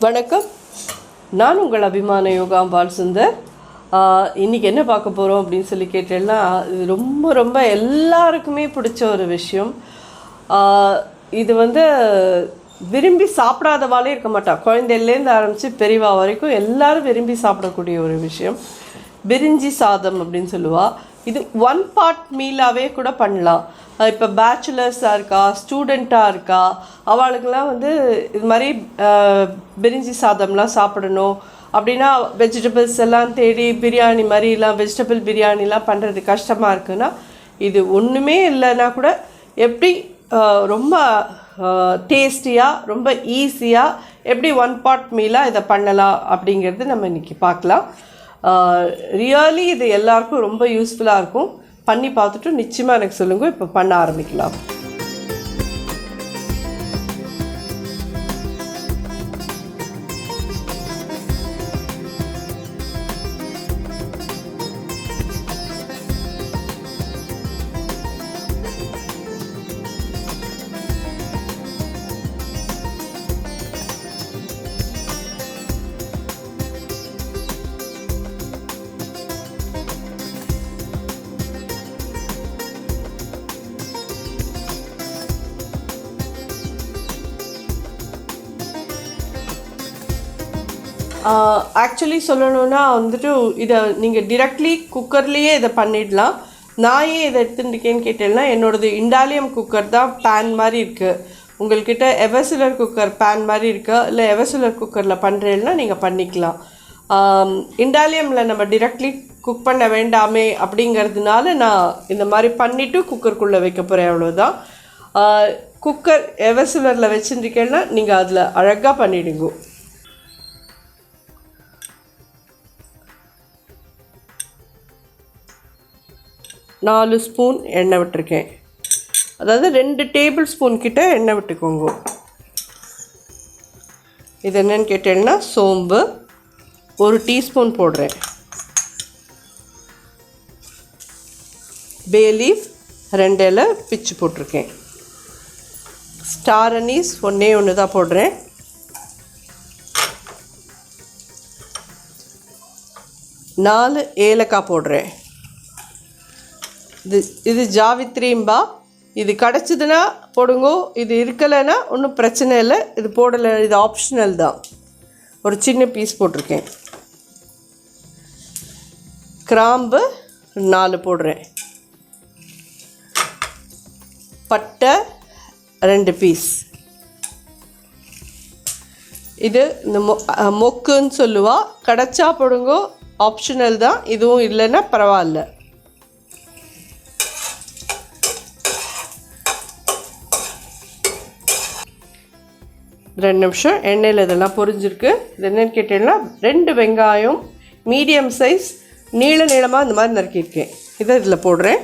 வணக்கம், நான் உங்கள் அபிமான யோகாம்பால் சுந்தர். இன்றைக்கி என்ன பார்க்க போகிறோம் அப்படின்னு சொல்லி கேட்டேன்னா, இது ரொம்ப ரொம்ப எல்லாருக்குமே பிடிச்ச ஒரு விஷயம். இது விரும்பி சாப்பிடாதவாளே இருக்க மாட்டா. குழந்தையிலேருந்து ஆரம்பித்து பெரியவா வரைக்கும் எல்லோரும் விரும்பி சாப்பிடக்கூடிய ஒரு விஷயம். பிரிஞ்சி சாதம் அப்படின்னு சொல்லுவாள். இது ஒன் பார்ட் மீலாகவே கூட பண்ணலாம். இப்போ பேச்சுலர்ஸாக இருக்கா, ஸ்டூடெண்ட்டாக இருக்கா, அவளுக்கெல்லாம் இது மாதிரி பிரிஞ்சி சாதம்லாம் சாப்பிடணும் அப்படின்னா வெஜிடபிள்ஸ் எல்லாம் தேடி பிரியாணி மாதிரிலாம் வெஜிடபிள் பிரியாணிலாம் பண்ணுறது கஷ்டமாக இருக்குன்னா, இது ஒன்றுமே இல்லைன்னா கூட எப்படி ரொம்ப டேஸ்டியாக ரொம்ப ஈஸியாக எப்படி ஒன் பார்ட் மீலாக இதை பண்ணலாம் அப்படிங்கிறது நம்ம இன்றைக்கி பார்க்கலாம். ரியலி இது எல்லாருக்கும் ரொம்ப யூஸ்ஃபுல்லாக இருக்கும். பண்ணி பார்த்துட்டு நிச்சயமாக எனக்கு சொல்லுங்கள். இப்போ பண்ண ஆரம்பிக்கலாம். ஆக்சுவலி சொல்லணுன்னா இதை நீங்கள் டிரெக்ட்லி குக்கர்லேயே இதை பண்ணிடலாம். நான் ஏன் இதை எடுத்துட்டுருக்கேன்னு கேட்டேன்னா, என்னோடது இண்டாலியம் குக்கர் தான் பேன் மாதிரி இருக்குது. உங்கள்கிட்ட எவர்சிலர் குக்கர் பேன் மாதிரி இருக்கா, இல்லை எவர்சிலர் குக்கரில் பண்ணுறேன்னா நீங்கள் பண்ணிக்கலாம். இண்டாலியமில் நம்ம டிரெக்ட்லி குக் பண்ண வேண்டாமே அப்படிங்கிறதுனால நான் இந்த மாதிரி பண்ணிவிட்டு குக்கருக்குள்ளே வைக்க போகிறேன், அவ்வளோதான். குக்கர் எவர்சிலரில் வச்சுருக்கேன்னா நீங்கள் அதில் அழகாக பண்ணிவிடுங்க. நாலு ஸ்பூன் எண்ணெய் விட்டுருக்கேன். அதாவது 2 டேபிள் ஸ்பூன் கிட்ட எண்ணெய் விட்டுக்கோங்க. இது என்னன்னு கேட்டேன்னா, சோம்பு 1 டீஸ்பூன் போடுறேன். பே லீஃப் 2 இலை பிச்சு போட்டிருக்கேன். ஸ்டார் அனீஸ் ஒன்று தான் போடுறேன். 4 ஏலக்காய் போடுறேன். இது ஜாவித்ரிம்பா. இது கிடச்சிதுன்னா போடுங்கோ, இது இருக்கலைன்னா ஒன்றும் பிரச்சனை இல்லை. இது போடலை, இது ஆப்ஷனல் தான். ஒரு சின்ன பீஸ் போட்டிருக்கேன். கிராம்பு 4 போடுறேன். பட்டை 2 பீஸ். இது இந்த மொக்குன்னு சொல்லுவா. கிடச்சா போடுங்கோ, ஆப்ஷனல் தான். இதுவும் இல்லைன்னா பரவாயில்ல. 2 நிமிஷம் எண்ணெயில் இதெல்லாம் பொரிஞ்சிருக்கு. இது என்னென்னு கேட்டீங்கன்னா, 2 வெங்காயம் மீடியம் சைஸ் நீளமாக இந்த மாதிரி நறுக்கியிருக்கேன். இதை இதில் போடுறேன்.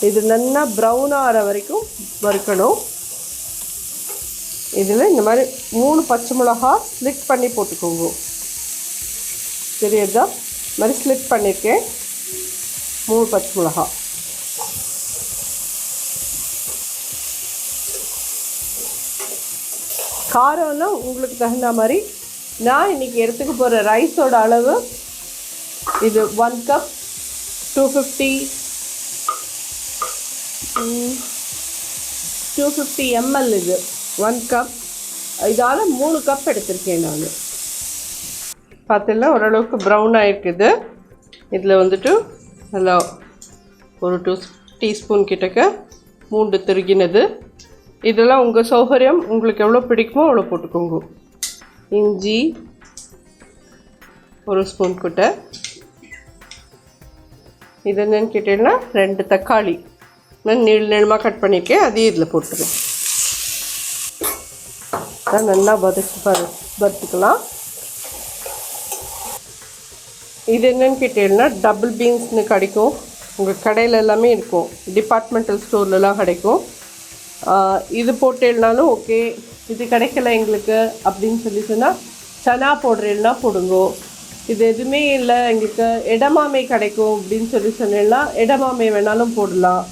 இது நல்லா ப்ரௌன் ஆகிற வரைக்கும் வறுக்கணும். இதில் இந்த மாதிரி 3 பச்சை மிளகா ஸ்லிட் பண்ணி போட்டுக்கோங்க. தெரியுதா? இந்த மாதிரி ஸ்லிட் பண்ணியிருக்கேன். 3 பச்சை மிளகா. காரம்னா உங்களுக்கு தகுந்த மாதிரி. நான் இன்றைக்கி எடுத்துக்க போகிற ரைஸோட அளவு இது 1 கப் 250 ml. இது 1 கப். இதால் 3 கப் எடுத்திருக்கேன் நான். பார்த்தீங்கன்னா ஓரளவுக்கு ப்ரௌன் ஆகிருக்குது. இதில் நல்லா ஒரு 2 டீஸ்பூன் கிட்டக்க பூண்டு திருகினது. இதெல்லாம் உங்கள் சௌகரியம், உங்களுக்கு எவ்வளோ பிடிக்குமோ அவ்வளோ போட்டுக்கோங்க. இஞ்சி 1 ஸ்பூன் கிட்ட. இது என்னன்னு கேட்டீங்கன்னா, 2 தக்காளி நான் நீளமாக கட் பண்ணியிருக்கேன். அதையும் இதில் போட்டுருக்கேன். நல்லா வறுத்துக்கலாம். இது என்னன்னு கேட்டீங்கன்னா, டபுள் பீன்ஸ்னு கிடைக்கும். உங்கள் கடையில் எல்லாமே இருக்கும், டிபார்ட்மெண்டல் ஸ்டோர்லலாம் கிடைக்கும். இது போட்டேன்னாலும் ஓகே. இது கிடைக்கல எங்களுக்கு அப்படின்னு சொல்லி சொன்னால் சனா போடுறேன்னா போடுங்கோ. இது எதுவுமே இல்லை எங்களுக்கு எடமாமை கிடைக்கும் அப்படின்னு சொன்னேன்னா எடமாமை வேணாலும் போடலாம்.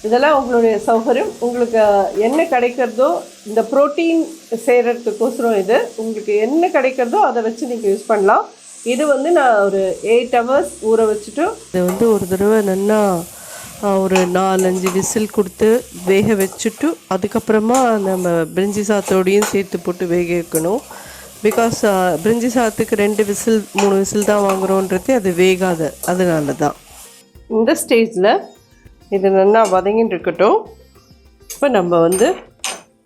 இதெல்லாம் உங்களுடைய சௌகரியம். உங்களுக்கு என்ன கிடைக்கிறதோ இந்த ப்ரோட்டீன் செய்கிறதுக்கோசரம் இது உங்களுக்கு என்ன கிடைக்கிறதோ அதை வச்சு நீங்கள் யூஸ் பண்ணலாம். இது வந்து நான் ஒரு 8 hours ஊற வச்சுட்டு இதை வந்து ஒரு தடவை நல்லா ஒரு 4-5 விசில் கொடுத்து வேக வச்சுட்டு அதுக்கப்புறமா நம்ம பிரிஞ்சி சாத்தோடையும் சேர்த்து போட்டு வேக வைக்கணும். பிகாஸ் பிரிஞ்சி சாத்துக்கு 2 விசில் 3 விசில் தான் வாங்குகிறோன்றது அது வேகாது. அதனால தான் இந்த ஸ்டேஜில் இது நல்லா வதங்கின்னு இருக்கட்டும். இப்போ நம்ம வந்து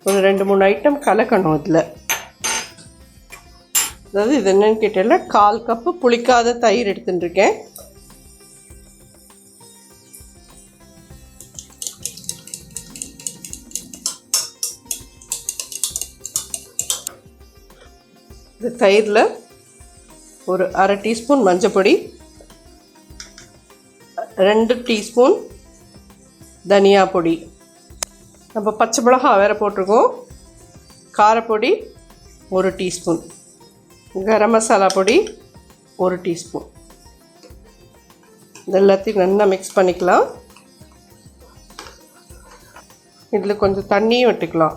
ஒரு 2-3 ஐட்டம் கலக்கணும். இதில் அதாவது இது என்னன்னு கேட்டால 1/4 கப்பு புளிக்காத தயிர் எடுத்துட்டுருக்கேன். இந்த தயிரில் ஒரு 1/2 டீஸ்பூன் மஞ்சப்பொடி, 2 டீஸ்பூன் தனியா பொடி, நம்ம பச்சை மிளகா வேறு போட்டிருக்கோம், காரப்பொடி 1 டீஸ்பூன், கரம் மசாலா பொடி 1 டீஸ்பூன். இது எல்லாத்தையும் நல்லா மிக்ஸ் பண்ணிக்கலாம். இதில் கொஞ்சம் தண்ணியும் விட்டுக்கலாம்.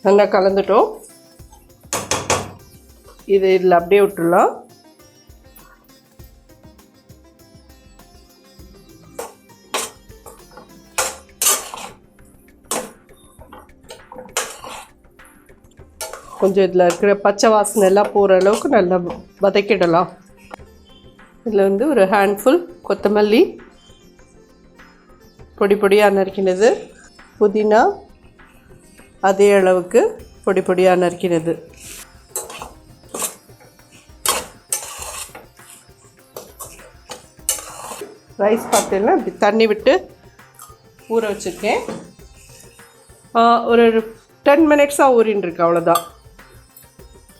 நல்லா கலந்துட்டோம். இது இதில் அப்படியே விட்டுடலாம். கொஞ்சம் இதில் இருக்கிற பச்சை வாசனை எல்லாம் போகிற அளவுக்கு நல்லா வதக்கிடலாம். இதில் வந்து ஒரு ஹேண்ட்ஃபுல் கொத்தமல்லி பொடி பொடியாக நறுக்கினது, புதினா அதே அளவுக்கு பொடி பொடியாக நறுக்கினது, ரைஸ் பார்த்தீங்கன்னா இப்படி தண்ணி விட்டு ஊற வச்சுருக்கேன். ஒரு 10 minutes ஊறின்னு இருக்கு, அவ்வளோதான்.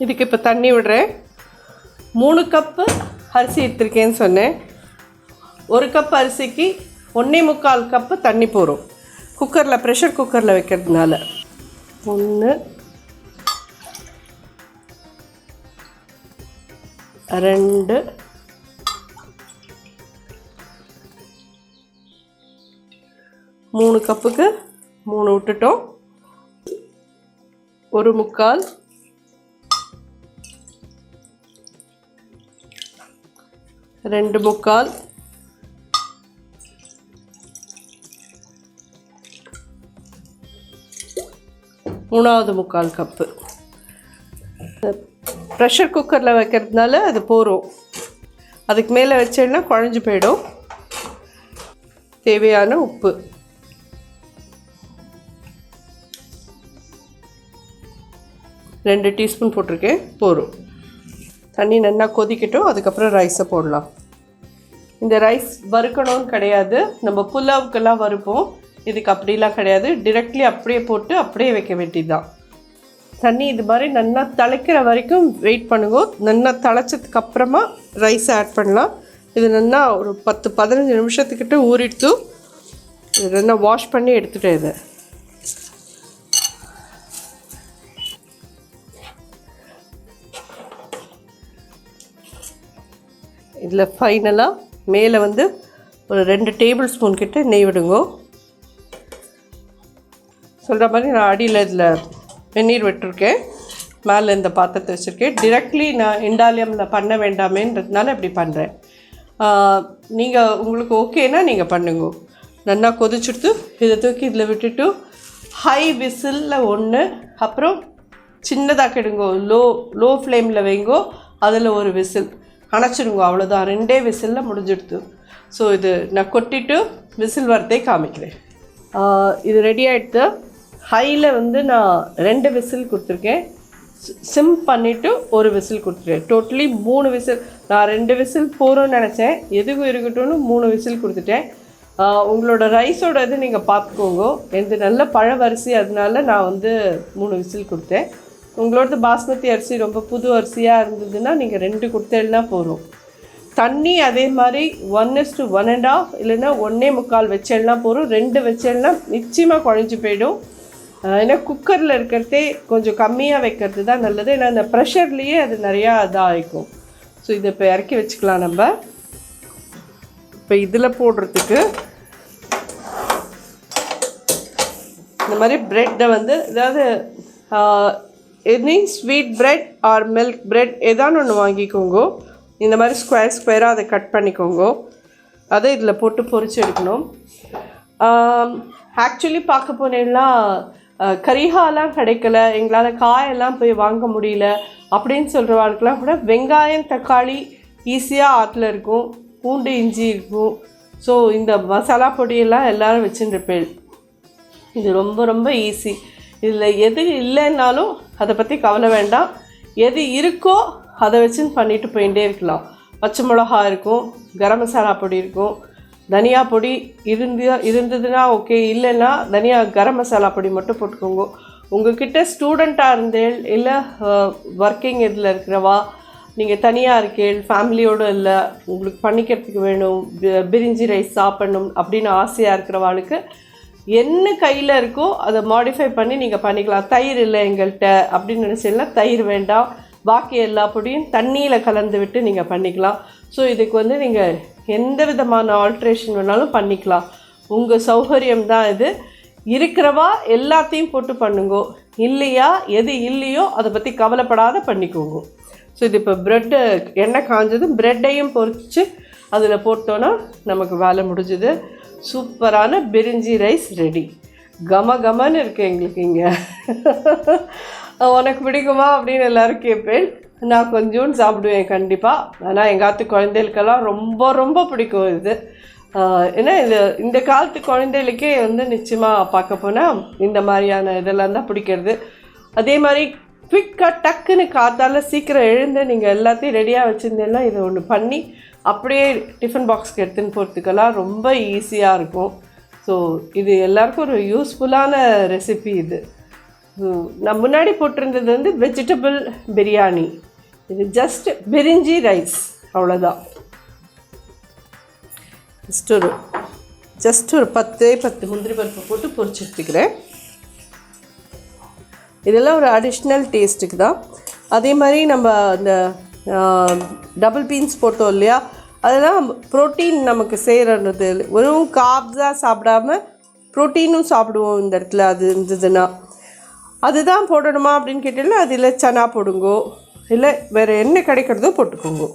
இதுக்கு இப்போ தண்ணி விடுறேன். 3 கப்பு அரிசி எடுத்துருக்கேன்னு சொன்னேன். 1 கப் அரிசிக்கு 1.25 கப்பு தண்ணி போகிறோம். குக்கரில் ப்ரெஷர் குக்கரில் வைக்கிறதுனால 1 2 3 கப்புக்கு 3 விட்டுட்டோம். 1/4 2/4 3/4 கப்பு. ப்ரெஷர் குக்கரில் வைக்கிறதுனால அது போகிறோம். அதுக்கு மேலே வச்சேன்னா குழஞ்சி போயிடும். தேவையான உப்பு, ரெண்டு டீஸ்பூன் போட்டிருக்கேன், போதும். தண்ணி நல்லா கொதிக்கட்டும். அதுக்கப்புறம் ரைஸை போடலாம். இந்த ரைஸ் வறுக்கணும்னு கிடையாது. நம்ம புலாவுக்கெல்லாம் வறுப்போம். இதுக்கு அப்படிலாம் கிடையாது. டிரெக்ட்லி அப்படியே போட்டு அப்படியே வைக்க வேண்டியதுதான். தண்ணி இது மாதிரி நல்லா திளைக்கிற வரைக்கும் வெயிட் பண்ணுங்க. நல்லா திளைச்சதுக்கு அப்புறமா ரைஸை ஆட் பண்ணலாம். இது நல்லா ஒரு 10-15 நிமிஷத்துக்கிட்ட ஊறிட்டு இது நல்லா வாஷ் பண்ணி எடுத்துட்டேன். இதை இதில் ஃபைனலாக மேலே வந்து ஒரு 2 டேபிள் ஸ்பூன் கிட்ட நெய் விடுங்கோ. சொல்கிற மாதிரி நான் அடியில் இதில் வெந்நீர் விட்டுருக்கேன். மேலே இந்த பாத்திரத்தை வச்சுருக்கேன். டிரெக்ட்லி நான் இண்டாலியமில் பண்ண வேண்டாமேன்றதுனால இப்படி பண்ணுறேன். நீங்கள் உங்களுக்கு ஓகேனா நீங்கள் பண்ணுங்க. நல்லா கொதிச்சுட்டு இதை தூக்கி இதில் விட்டுட்டு ஹை விசிலில் 1, அப்புறம் சின்னதாக கெடுங்கோ. லோ ஃப்ளேமில் வைங்கோ. அதில் ஒரு விசில் அணைச்சிடுங்க. அவ்வளோதான். 2 விசிலில் முடிஞ்சிடுது. ஸோ இது நான் கொட்டிட்டு விசில் வரதே காமிக்கிறேன். இது ரெடி ஆகிடுது. ஹையில் வந்து நான் 2 விசில் கொடுத்துருக்கேன். சிம் பண்ணிவிட்டு ஒரு விசில் கொடுத்துருக்கேன். Totally 3 whistle. நான் 2 விசில் போகிறோன்னு நினச்சேன். எதுக்கும் இருக்கட்டும்னு 3 விசில் கொடுத்துட்டேன். உங்களோட ரைஸோட இது நீங்கள் பார்த்துக்கோங்க. எந்த நல்ல பழவரிசி, அதனால நான் வந்து 3 விசில் கொடுத்தேன். உங்களோட பாஸ்மதி அரிசி ரொம்ப புது அரிசியாக இருந்ததுன்னா நீங்கள் 2 கொடுத்தேன்னா போதும். தண்ணி அதே மாதிரி 1:1.5 இல்லைன்னா 1.25 வச்சேன்னா போதும். 2 வச்சேன்னா நிச்சயமாக குழஞ்சி போயிடும். ஏன்னா குக்கரில் இருக்கிறதே கொஞ்சம் கம்மியாக வைக்கிறது தான் நல்லது. ஏன்னா அந்த ப்ரெஷர்லேயே அது நிறையா இதாக ஆகிக்கும். ஸோ இதை இப்போ இறக்கி வச்சுக்கலாம் நம்ம. இப்போ இதில் போடுறதுக்கு இந்த மாதிரி ப்ரெட்டை வந்து ஏதாவது any sweet bread or milk bread ஏதானு ஒன்று வாங்கிக்கோங்க. இந்த மாதிரி ஸ்கொயராக அதை கட் பண்ணிக்கோங்க. அதை இதில் போட்டு பொரிச்சு எடுக்கணும். ஆக்சுவலி பார்க்க போனேன்னா கரிஹாலாம் கிடைக்கல, எங்களால் காயெல்லாம் போய் வாங்க முடியல அப்படின்னு சொல்கிறவாளுக்கெல்லாம் கூட வெங்காயம் தக்காளி ஈஸியாக ஆற்றுல இருக்கும், பூண்டு இஞ்சி இருக்கும். ஸோ இந்த மசாலா பொடியெல்லாம் எல்லோரும் வச்சுருப்பேன். இது ரொம்ப ரொம்ப ஈஸி. இதில் எது இல்லைன்னாலும் அதை பற்றி கவலை வேண்டாம். எது இருக்கோ அதை வச்சுன்னு பண்ணிட்டு போயிட்டே இருக்கலாம். பச்சை மிளகா இருக்கும், கரம் மசாலா பொடி இருக்கும், தனியா பொடி இருந்ததுன்னா ஓகே, இல்லைன்னா தனியா கரம் மசாலா பொடி மட்டும் போட்டுக்கோங்க. உங்கள்கிட்ட ஸ்டூடெண்ட்டாக இருந்தேள் இல்லை ஒர்க்கிங் இதில் இருக்கிறவா, நீங்கள் தனியாக இருக்கேள், ஃபேமிலியோடு இல்லை, உங்களுக்கு பண்ணிக்கிறதுக்கு வேணும், பிரிஞ்சி ரைஸ் சாப்பிடணும் அப்படின்னு ஆசையாக இருக்கிறவாளுக்கு என்ன கையில் இருக்கோ அதை மாடிஃபை பண்ணி நீங்கள் பண்ணிக்கலாம். தயிர் இல்லை எங்கள்கிட்ட அப்படின்னு நினச்சிங்கன்னா தயிர் வேண்டாம், பாக்கி எல்லா பொடியும் தண்ணியில் கலந்து விட்டு நீங்கள் பண்ணிக்கலாம். ஸோ இதுக்கு வந்து நீங்கள் எந்த விதமான ஆல்ட்ரேஷன் வேணாலும் பண்ணிக்கலாம். உங்கள் சௌகரியம் தான் இது. இருக்கிறவா எல்லாத்தையும் போட்டு பண்ணுங்கோ, இல்லையா எது இல்லையோ அதை பற்றி கவலைப்படாத பண்ணிக்கோங்க. ஸோ இது இப்போ ப்ரெட்டு எண்ணெய் காஞ்சதும் ப்ரெட்டையும் பொரிச்சு அதில் போட்டோன்னா நமக்கு வேலை முடிஞ்சுது. சூப்பரான பிரிஞ்சி ரைஸ் ரெடி. கமன்னு இருக்குது எங்களுக்கு இங்கே. உனக்கு பிடிக்குமா அப்படின்னு எல்லோரும் கேட்பேன். நான் கொஞ்சோண்டு சாப்பிடுவேன் கண்டிப்பாக. ஆனால் எங்காத்து குழந்தைகளுக்கெல்லாம் ரொம்ப ரொம்ப பிடிக்கும் இது. ஏன்னா இந்த காலத்து குழந்தைகளுக்கே வந்து நிச்சயமாக பார்க்க போனால் இந்த மாதிரியான இதெல்லாம் தான் பிடிக்கிறது. அதே மாதிரி குவிக்காக டக்குன்னு காத்தால சீக்கிரம் எழுந்து நீங்கள் எல்லாத்தையும் ரெடியாக வச்சுருந்தேன்னா இதை ஒன்று பண்ணி அப்படியே டிஃபன் பாக்ஸ்க்கு எடுத்துன்னு போகிறதுக்கெல்லாம் ரொம்ப ஈஸியாக இருக்கும். ஸோ இது எல்லாருக்கும் ஒரு யூஸ்ஃபுல்லான ரெசிபி இது. நான் முன்னாடி போட்டிருந்தது வந்து வெஜிடபிள் பிரியாணி. இது ஜஸ்ட் பிரிஞ்சி ரைஸ், அவ்வளோதான். ஜஸ்ட் ஒரு 10 முந்திரி பருப்பு போட்டு பொரிச்சு எடுத்துக்கிறேன். இதெல்லாம் ஒரு அடிஷ்னல் டேஸ்ட்டுக்கு தான். அதே மாதிரி நம்ம இந்த டபுள் பீன்ஸ் போட்டோம் இல்லையா, அதெல்லாம் ப்ரோட்டீன் நமக்கு செய்கிறது. வெறும் கார்ப்ஸாக சாப்பிடாமல் ப்ரோட்டீனும் சாப்பிடுவோம் இந்த இடத்துல. அது இருந்ததுன்னா அதுதான் போடணுமா அப்படின்னு கேட்டீங்கன்னா அதில் சனா போடுங்கோ, இல்லை வேறு என்ன கிடைக்கிறதோ போட்டுக்கோங்க.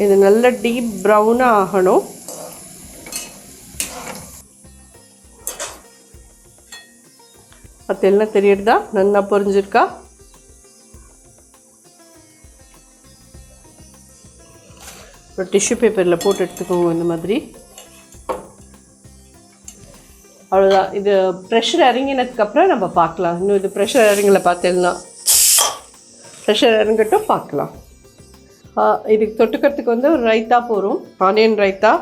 இது நல்ல டீப் ப்ரௌனாக ஆகணும். அது எல்லாம் தெரியுறதா, நல்லா பொரிஞ்சிருக்கா? ஒரு டிஷ்யூ பேப்பரில் போட்டு எடுத்துக்கோங்க இந்த மாதிரி. அவ்வளோதான். இது ப்ரெஷர் இறங்கினதுக்கப்புறம் நம்ம பார்க்கலாம். இன்னும் இது ப்ரெஷர் இறங்கலை பார்த்தேன்னா, ப்ரெஷர் இறங்கட்டும் பார்க்கலாம். இதுக்கு தொட்டுக்கிறதுக்கு வந்து ஒரு ரைத்தா போகிறோம், ஆனியன் ரைத்தா.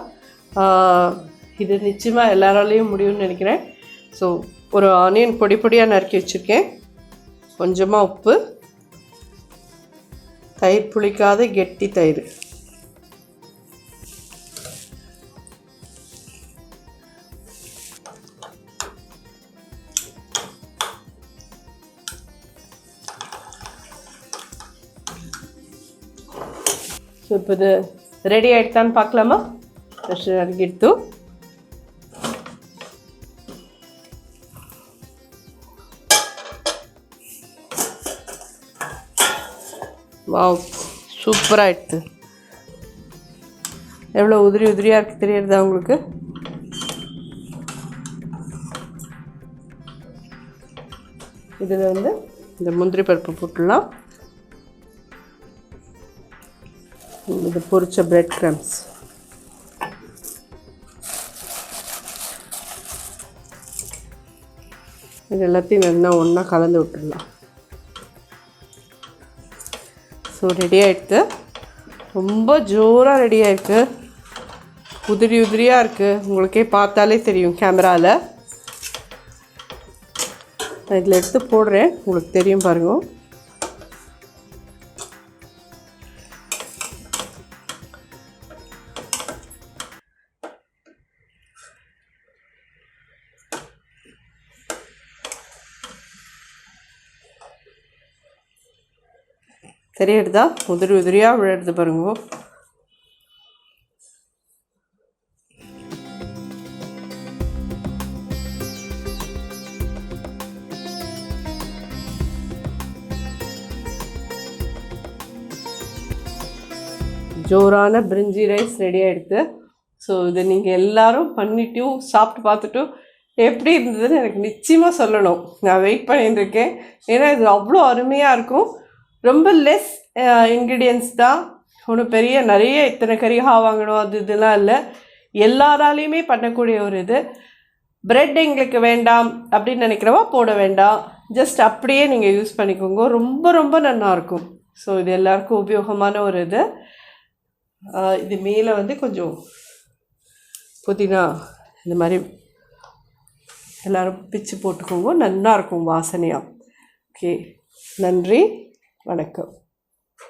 இது நிச்சயமாக எல்லாராலையும் முடியும்னு நினைக்கிறேன். ஸோ ஒரு ஆனியன் பொடியாக நறுக்கி வச்சுருக்கேன், கொஞ்சமாக உப்பு, தயிர் புளிக்காத கெட்டி தயிர், ஸோ இப்போ இது ரெடி ஆகிடுதான்னு பார்க்கலாமா? ப்ரெஷர் இறங்கிடுத்து. வாவ், சூப்பராக ஆகிடுது. எவ்வளோ உதிரியாக இருக்குது தெரியுறதா உங்களுக்கு? இதில் வந்து இந்த முந்திரி பருப்பு போட்டுடலாம். இது பொரிச்ச பிரெட் கிரம்ஸ், இது எல்லாத்தையும் நல்லா ஒன்றா கலந்து விட்டுடலாம். ஸோ ரெடி ஆகிடுது. ரொம்ப ஜோராக ரெடி ஆகிருக்கு, உதிரியாக இருக்குது. உங்களுக்கே பார்த்தாலே தெரியும் கேமராவில். நான் இதில் எடுத்து போடுறேன், உங்களுக்கு தெரியும் பாருங்கள். தெரியுறதா? உதிரியாக விழுறது பாருங்க. ஜோரான பிரிஞ்சி ரைஸ் ரெடி ஆகிடுது. ஸோ இதை நீங்கள் எல்லோரும் பண்ணிட்டும் சாப்பிட்டு பார்த்துட்டும் எப்படி இருந்ததுன்னு எனக்கு நிச்சயமாக சொல்லணும். நான் வெயிட் பண்ணிட்டுருக்கேன். ஏன்னா இது அவ்வளோ அருமையாக இருக்கும். ரொம்ப லெஸ் இன்க்ரீடியன்ஸ் தான். ஒன்றும் பெரிய நிறைய இத்தனை கறியாக வாங்கணும் அது இதெல்லாம் இல்லை. எல்லாராலையுமே பண்ணக்கூடிய ஒரு இது. ப்ரெட் எங்களுக்கு வேண்டாம் அப்படின்னு நினைக்கிறவா போட வேண்டாம். ஜஸ்ட் அப்படியே நீங்கள் யூஸ் பண்ணிக்கோங்க. ரொம்ப ரொம்ப நல்லாயிருக்கும். ஸோ இது எல்லாருக்கும் உபயோகமான ஒரு இது. இது மேலே கொஞ்சம் புதினா இந்த மாதிரி எல்லோரும் பிச்சு போட்டுக்கோங்க. நல்லாயிருக்கும் வாசனையாக. ஓகே, நன்றி, வணக்கம்.